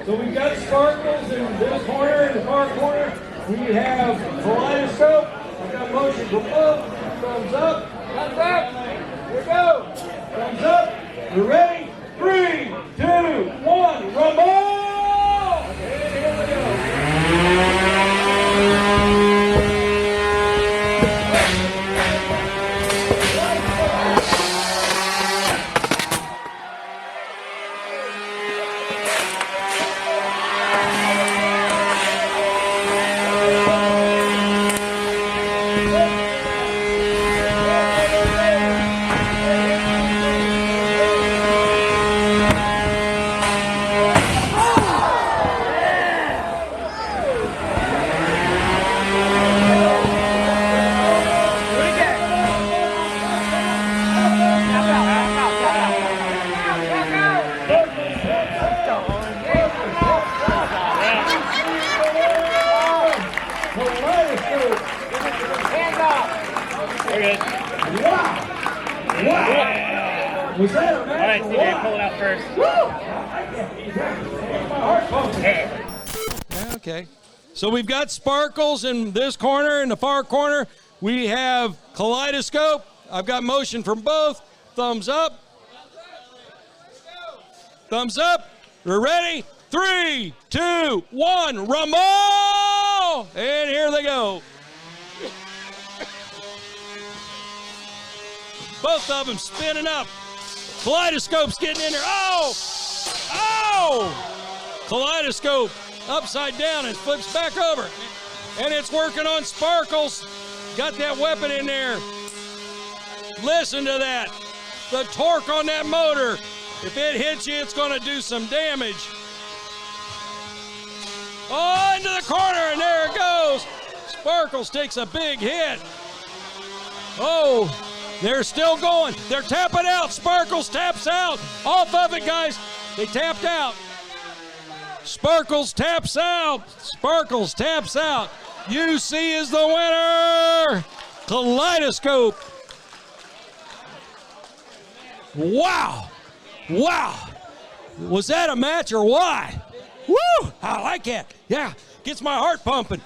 So we've got sparkles in this corner, in the far corner. We have Kaleidoscope. I've got motion for both. Thumbs up. Thumbs up. Here we go. Thumbs up. We're ready. 3, 2, 1. Rumble! And here we go. Was that a match? All right, TJ, pull it out first. Woo! Okay. So we've got sparkles in this corner. In the far corner, we have Kaleidoscope. I've got motion from both. Thumbs up. Thumbs up. We're ready. 3, 2, 1. Rumble! And here they go. Both of them spinning up. Kaleidoscope's getting in there. Oh! Oh! Kaleidoscope upside down and flips back over. And it's working on sparkles. Got that weapon in there. Listen to that. The torque on that motor. If it hits you, it's going to do some damage. Oh, into the corner, and there it goes. Sparkles takes a big hit. Oh, they're still going. They're tapping out. Sparkles taps out. Off of it, guys. They tapped out. Sparkles taps out. Sparkles taps out. UC is the winner. Kaleidoscope. Wow. Wow. Was that a match or what? Woo! I like that. Yeah, gets my heart pumping.